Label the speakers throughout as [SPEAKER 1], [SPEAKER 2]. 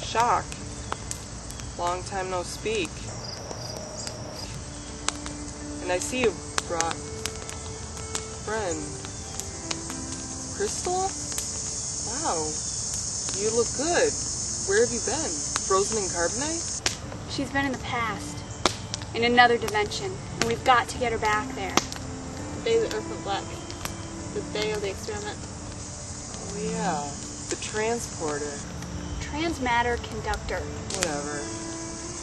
[SPEAKER 1] Shock. Long time no speak. And I see you brought friend. Crystal? Wow. You look good. Where have you been? Frozen in carbonite?
[SPEAKER 2] She's been in the past. In another dimension. And we've got to get her back there.
[SPEAKER 3] The day the Earth went black. The day of the experiment.
[SPEAKER 1] Oh yeah. The transporter.
[SPEAKER 2] Transmatter conductor.
[SPEAKER 1] Whatever.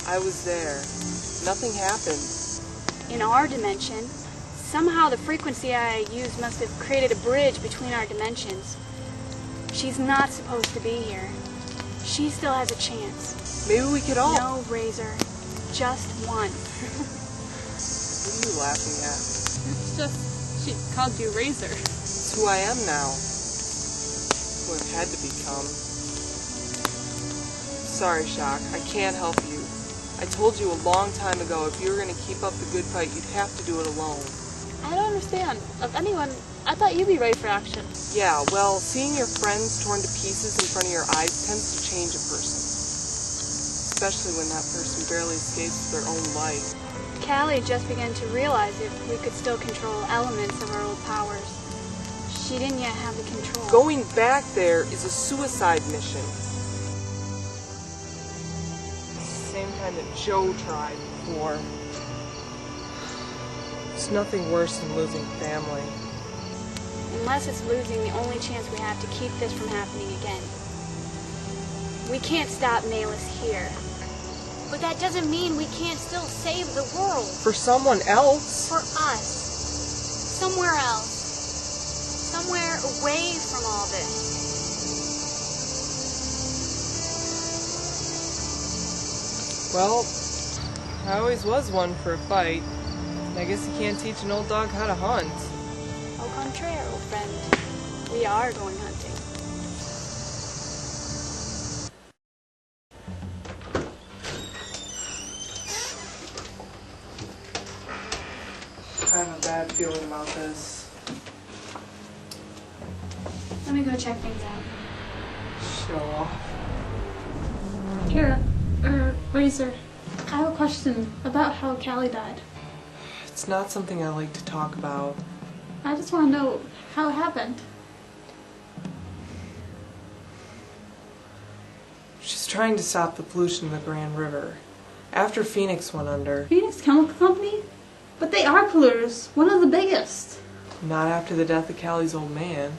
[SPEAKER 1] I was there. Nothing happened.
[SPEAKER 2] In our dimension, somehow the frequency I used must have created a bridge between our dimensions. She's not supposed to be here. She still has a chance.
[SPEAKER 1] Maybe we could all...
[SPEAKER 2] No, Razor. Just one.
[SPEAKER 1] What are you laughing at?
[SPEAKER 3] It's just, she called you Razor.
[SPEAKER 1] It's who I am now. Who I've had to become. Sorry, Shock. I can't help you. I told you a long time ago if you were going to keep up the good fight, you'd have to do it alone.
[SPEAKER 3] I don't understand. Of anyone, I thought you'd be ready for action.
[SPEAKER 1] Yeah, well, seeing your friends torn to pieces in front of your eyes tends to change a person. Especially when that person barely escapes their own light.
[SPEAKER 2] Callie just began to realize if we could still control elements of our old powers. She didn't yet have the control.
[SPEAKER 1] Going back there is a suicide mission. Same kind that Joe tried before. There's nothing worse than losing family.
[SPEAKER 2] Unless it's losing the only chance we have to keep this from happening again. We can't stop Malus here. But that doesn't mean we can't still save the world.
[SPEAKER 1] For someone else?
[SPEAKER 2] For us. Somewhere else. Somewhere away from all this.
[SPEAKER 1] Well, I always was one for a fight. I guess you can't teach an old dog how to hunt.
[SPEAKER 2] Au contraire, old friend. We are going hunting.
[SPEAKER 1] I have a bad feeling about this.
[SPEAKER 2] Let me go check things out.
[SPEAKER 1] Show off.
[SPEAKER 3] Kara, Razor, I have a question about how Callie died.
[SPEAKER 1] It's not something I like to talk about.
[SPEAKER 3] I just want to know how it happened.
[SPEAKER 1] She's trying to stop the pollution in the Grand River. After Phoenix went under.
[SPEAKER 3] Phoenix Chemical Company? But they are polluters, one of the biggest.
[SPEAKER 1] Not after the death of Callie's old man.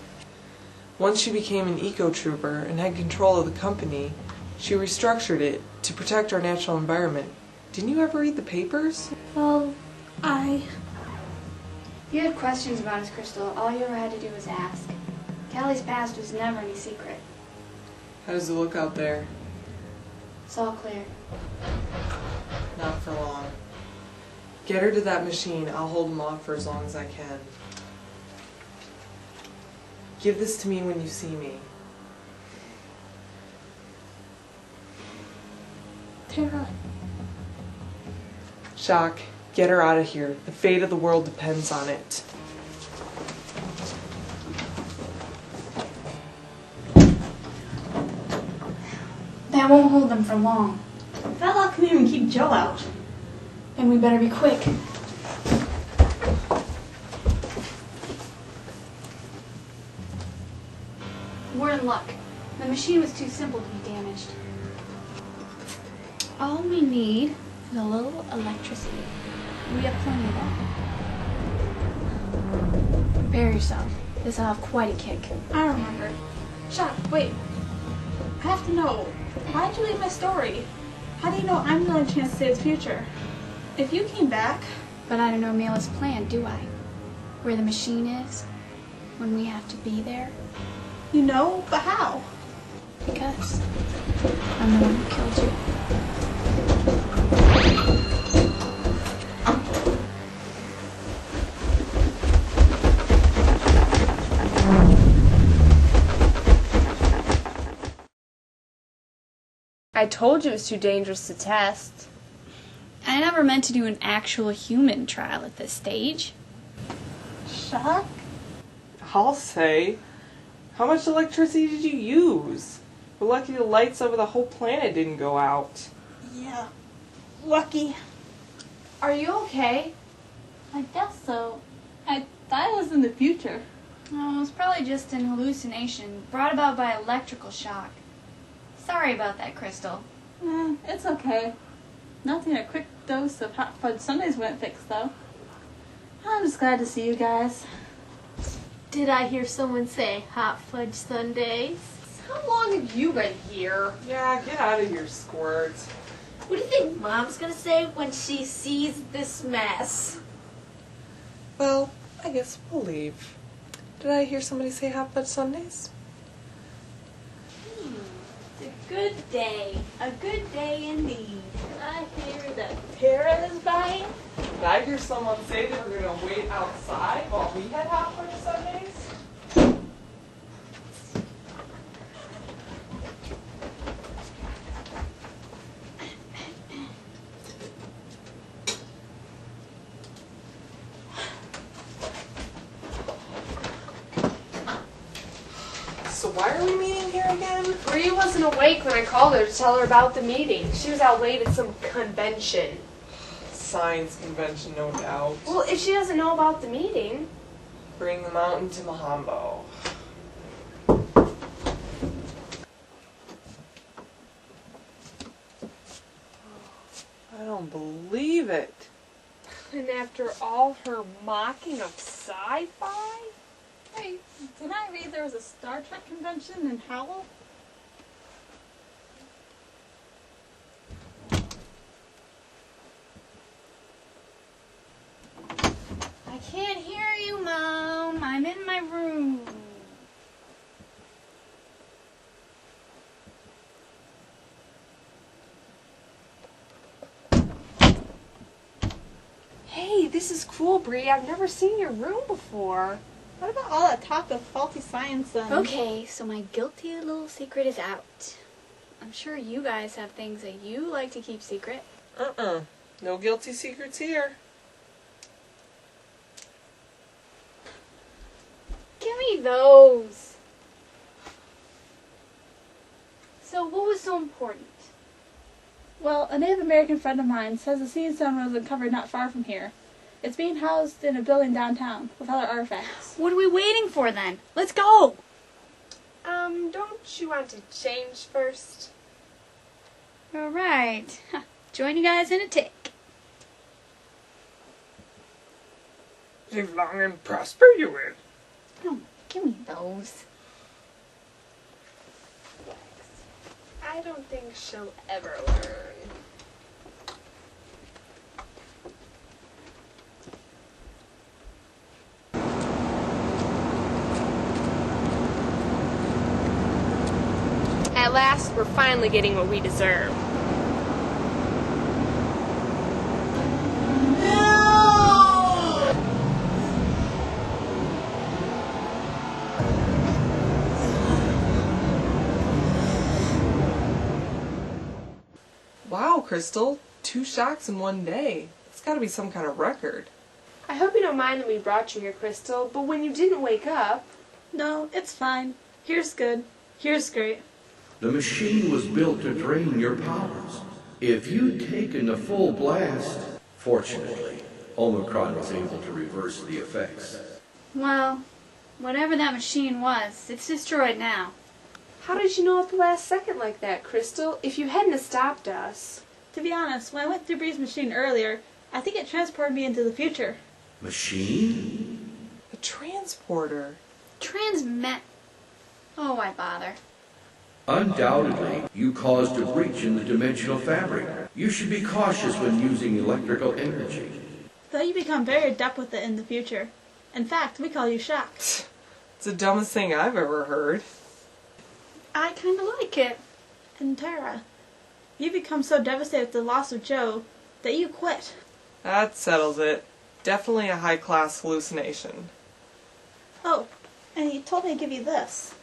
[SPEAKER 1] Once she became an eco-trooper and had control of the company, she restructured it to protect our natural environment. Didn't you ever read the papers?
[SPEAKER 3] Well,
[SPEAKER 2] You had questions about us, Crystal. All you ever had to do was ask. Callie's past was never any secret.
[SPEAKER 1] How does it look out there?
[SPEAKER 2] It's all clear.
[SPEAKER 1] Not for long. Get her to that machine. I'll hold them off for as long as I can. Give this to me when you see me.
[SPEAKER 3] Tara.
[SPEAKER 1] Shock, get her out of here. The fate of the world depends on it.
[SPEAKER 2] That won't hold them for long.
[SPEAKER 3] That lock can even keep Joe out.
[SPEAKER 2] And we better be quick. We're in luck. The machine was too simple to be damaged. All we need is a little electricity. We have plenty of that. Prepare yourself. This'll have quite a kick.
[SPEAKER 3] I remember. Shock, wait. I have to know, why did you leave my story? How do you know I'm not a chance to save the future? If you came back...
[SPEAKER 2] But I don't know Mila's plan, do I? Where the machine is? When we have to be there?
[SPEAKER 3] You know, but how?
[SPEAKER 2] Because I'm the one who killed you.
[SPEAKER 4] I told you it was too dangerous to test.
[SPEAKER 2] I never meant to do an actual human trial at this stage.
[SPEAKER 3] Shock?
[SPEAKER 1] I'll say. How much electricity did you use? We're lucky the lights over the whole planet didn't go out.
[SPEAKER 3] Yeah. Lucky.
[SPEAKER 4] Are you okay?
[SPEAKER 3] I guess so. I thought it was in the future.
[SPEAKER 2] Oh, it's probably just an hallucination brought about by electrical shock. Sorry about that, Crystal.
[SPEAKER 3] It's okay. Nothing a quick dose of hot fudge sundaes wouldn't fix, though. I'm just glad to see you guys.
[SPEAKER 5] Did I hear someone say hot fudge sundaes?
[SPEAKER 4] How long have you been here?
[SPEAKER 1] Yeah, get out of here, Squirt.
[SPEAKER 5] What do you think Mom's gonna say when she sees this mess?
[SPEAKER 1] Well, I guess we'll leave. Did I hear somebody say hot fudge sundaes?
[SPEAKER 5] It's a good day. A good day indeed. I hear that Tara is buying.
[SPEAKER 1] Did I hear someone say they were going to wait outside while we had hot fudge sundaes? So why are we meeting here again?
[SPEAKER 4] Bree wasn't awake when I called her to tell her about the meeting. She was out late at some convention.
[SPEAKER 1] Science convention, no doubt.
[SPEAKER 4] Well, if she doesn't know about the meeting...
[SPEAKER 1] Bring the mountain to Mahambo. I don't believe it.
[SPEAKER 4] And after all her mocking of sci-fi?
[SPEAKER 3] Wait, didn't I read there was a Star Trek convention in Howell?
[SPEAKER 2] I can't hear you, Mom. I'm in my room.
[SPEAKER 4] Hey, this is cool, Bree. I've never seen your room before.
[SPEAKER 3] What about all that talk of faulty science and...
[SPEAKER 2] Okay, so my guilty little secret is out. I'm sure you guys have things that you like to keep secret.
[SPEAKER 1] No guilty secrets here.
[SPEAKER 2] Give me those. So what was so important?
[SPEAKER 3] Well, a Native American friend of mine says the seed stone was uncovered not far from here. It's being housed in a building downtown with other artifacts.
[SPEAKER 2] What are we waiting for then? Let's go!
[SPEAKER 4] Don't you want to change first?
[SPEAKER 2] Alright. Join you guys in a tick.
[SPEAKER 1] Live long and prosper you will.
[SPEAKER 2] Oh, give me those.
[SPEAKER 4] I don't think she'll ever learn. At last, we're finally getting what we deserve.
[SPEAKER 1] Wow, Crystal. 2 shocks in one day. It's got to be some kind of record.
[SPEAKER 4] I hope you don't mind that we brought you here, Crystal, but when you didn't wake up...
[SPEAKER 3] No, it's fine. Here's good. Here's great.
[SPEAKER 6] The machine was built to drain your powers. If you'd taken the full blast, fortunately, Omicron was able to reverse the effects.
[SPEAKER 2] Well, whatever that machine was, it's destroyed now.
[SPEAKER 4] How did you know at the last second like that, Crystal? If you hadn't have stopped us...
[SPEAKER 3] To be honest, when I went through Bree's machine earlier, I think it transported me into the future.
[SPEAKER 6] Machine?
[SPEAKER 1] A transporter.
[SPEAKER 2] Transmet. Oh, why bother?
[SPEAKER 6] Undoubtedly, you caused a breach in the dimensional fabric. You should be cautious when using electrical energy.
[SPEAKER 3] Though you become very adept with it in the future. In fact, we call you Shock.
[SPEAKER 1] It's the dumbest thing I've ever heard.
[SPEAKER 3] I kind of like it. And Tara, you become so devastated with the loss of Joe that you quit.
[SPEAKER 1] That settles it. Definitely a high-class hallucination.
[SPEAKER 3] Oh, and he told me to give you this.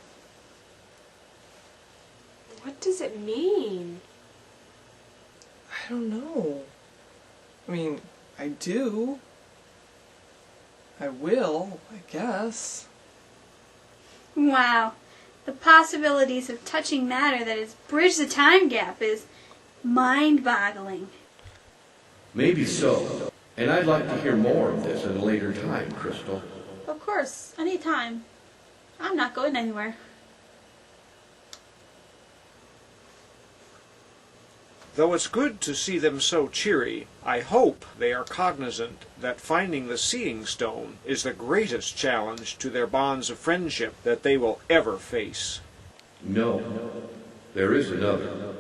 [SPEAKER 4] What does it mean?
[SPEAKER 1] I don't know. I mean, I do. I will, I guess.
[SPEAKER 2] Wow. The possibilities of touching matter that has bridged the time gap is mind-boggling.
[SPEAKER 6] Maybe so. And I'd like to hear more of this at a later time, Crystal.
[SPEAKER 3] Of course, anytime. I'm not going anywhere.
[SPEAKER 7] Though it's good to see them so cheery, I hope they are cognizant that finding the Seeing Stone is the greatest challenge to their bonds of friendship that they will ever face.
[SPEAKER 6] No, there is another.